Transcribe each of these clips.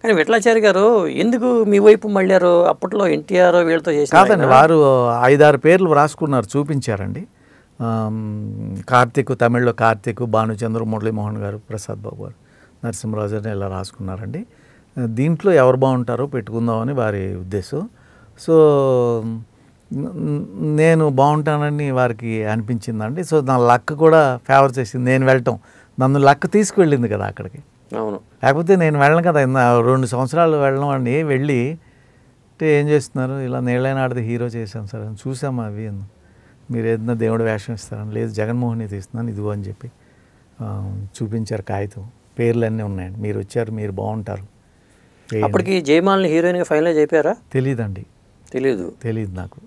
కానీ విఠలాచారి గారు ఎందుకు మీ వైపు మళ్ళారు? అప్పట్లో ఎన్టీఆర్ వీళ్ళతో చేసి కాదండి, వారు 5-6 పేర్లు రాసుకున్నారు, చూపించారండి. కార్తీక్, తమిళ్లో కార్తీక్, భానుచంద్ర, మురళీమోహన్ గారు, ప్రసాద్ బాబు గారు, నరసింహరాజు అని ఇలా రాసుకున్నారండి. దీంట్లో ఎవరు బాగుంటారో పెట్టుకుందామని వారి ఉద్దేశం. సో నేను బాగుంటానని వారికి అనిపించిందండి. సో నా లక్ కూడా ఫేవర్ చేసింది, నేను వెళ్ళటం. నన్ను లక్ తీసుకువెళ్ళింది కదా అక్కడికి. అవును, లేకపోతే నేను వెళ్ళను కదా. 2 సంవత్సరాలు వెళ్ళడం అండి. వెళ్ళి అంటే ఏం చేస్తున్నారు, ఇలా నీళ్ళైన ఆడితే హీరో చేశాను సార్ అని. చూసాము అవి, మీరు ఏదైనా దేవుడు వేషం ఇస్తారని. లేదు, జగన్మోహన్ తీస్తున్నాను ఇదిగో అని చెప్పి చూపించారు. కాగితం, పేర్లన్నీ ఉన్నాయండి. మీరు వచ్చారు, మీరు బాగుంటారు. అప్పటికి జయమాలని హీరోయిన్గా ఫైనలైజ్ అయిపోయారా? తెలీదండి, తెలీదు నాకు.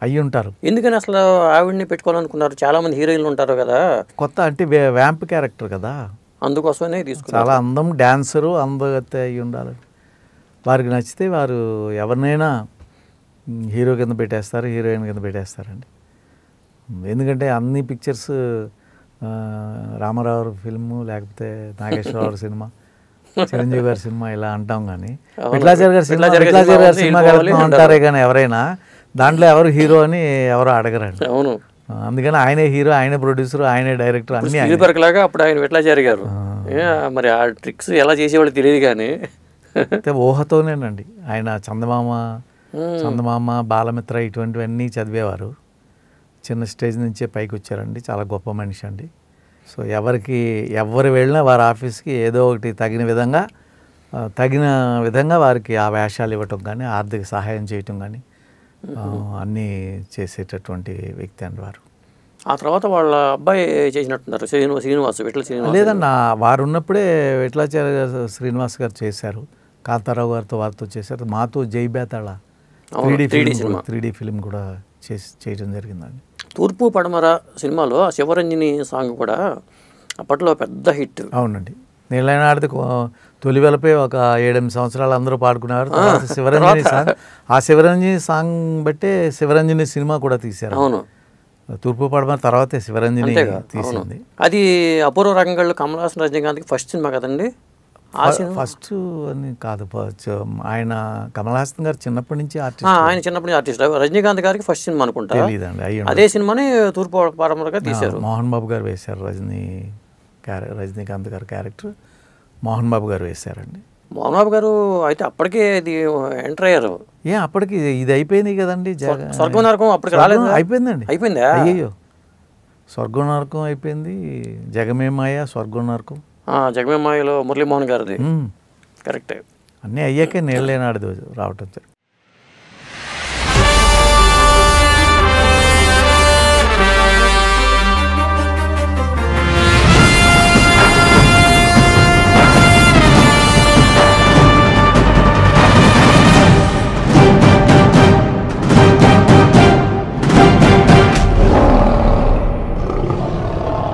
అయ్యి ఉంటారు. ఎందుకని అసలు ఆవిడ్ని పెట్టుకోవాలనుకున్నారు? చాలామంది హీరోయిన్లు ఉంటారు కదా, కొత్త అంటే వ్యాంప్ క్యారెక్టర్ కదా, అందుకోసమే తీసుకున్నారు. చాలా అందం, డ్యాన్సరు, అందగత్తె అయ్యి ఉండాలి. వారికి నచ్చితే వారు ఎవరినైనా హీరో కింద పెట్టేస్తారు, హీరోయిన్ కింద పెట్టేస్తారండి. ఎందుకంటే అన్ని పిక్చర్స్ రామారావు ఫిల్ము, లేకపోతే నాగేశ్వరరావు సినిమా, చిరంజీవి గారి సినిమా ఇలా అంటాం. కానీ విఠలాచారి గారి సినిమా కలుపుతూ ఉంటారే కానీ ఎవరైనా దాంట్లో ఎవరు హీరో అని ఎవరు అడగరండి. అవును, అందుకని ఆయనే హీరో, ఆయనే ప్రొడ్యూసర్, ఆయనే డైరెక్టర్, అన్ని లాగా అప్పుడు ఆయన విఠలాచారి గారు. మరి ఆ ట్రిక్స్ ఎలా చేసేవాళ్ళు తెలియదు కానీ అయితే ఊహతోనేనండి. ఆయన చందమామ, బాలమిత్ర ఇటువంటివన్నీ చదివేవారు. చిన్న స్టేజ్ నుంచే పైకి వచ్చారండి. చాలా గొప్ప మనిషి అండి. సో ఎవరు వెళ్ళినా వారి ఆఫీస్కి ఏదో ఒకటి తగిన విధంగా వారికి ఆ వేషాలు ఇవ్వటం కానీ, ఆర్థిక సహాయం చేయటం కానీ అన్నీ చేసేటటువంటి వ్యక్తి అండి వారు. ఆ తర్వాత వాళ్ళ అబ్బాయి చేసినట్టున్నారు, శ్రీనివాస్. లేదన్న, వారు ఉన్నప్పుడే విఠలాచార్య గారు, శ్రీనివాస్ గారు చేశారు. కాంతారావు గారితో వారితో చేశారు. మాతో జై బేతాళ 3D ఫిలిం కూడా చేయడం జరిగిందండి. తూర్పు పడమర సినిమాలో ఆ శివరంజని సాంగ్ కూడా అప్పట్లో పెద్ద హిట్. అవునండి, నీళ్ళైన ఆడితే తొలి వెలపై ఒక 7-8 సంవత్సరాలు అందరూ పాడుకునేవారు. తర్వాత శివరంజని సాంగ్, ఆ శివరంజని సాంగ్ బట్టే శివరంజని సినిమా కూడా తీశారు. అవును, తూర్పు పడమర తర్వాతే శివరంజని తీసింది. అది అపూర్వ రంగంలో కమల్ హాసన్, రజనీకాంత్కి ఫస్ట్ సినిమా కదండి. ఫస్ట్ అని కాదు, ఆయన కమల్ హాసన్ గారు చిన్నప్పటి నుంచి ఆర్టిస్ట్. రజనీకాంత్ గారికి ఫస్ట్ సినిమా అనుకుంటా. తెలీదండి, అదే సినిమాని తూర్పు పడమరగా తీశారు. మోహన్ బాబు గారు వేశారు. రజనీకాంత్ గారు క్యారెక్టర్ మోహన్ బాబు గారు వేశారండి. మోహన్ బాబు గారు అయితే అప్పటికే ఇది ఎంటర్ అయ్యారు. అప్పటికి ఇది అయిపోయింది కదండి. స్వర్గం నరకం అప్పటికి రాలేదు. అయిపోయిందా? అయ్యో, స్వర్గం నరకం అయిపోయింది. జగమే మాయ, స్వర్గం నరకం, జగమే మాయలో మురళీమోహన్ గారిది. కరెక్టే. అన్నీ అయ్యాకే నీళ్ళైన ఆడదు రావటం.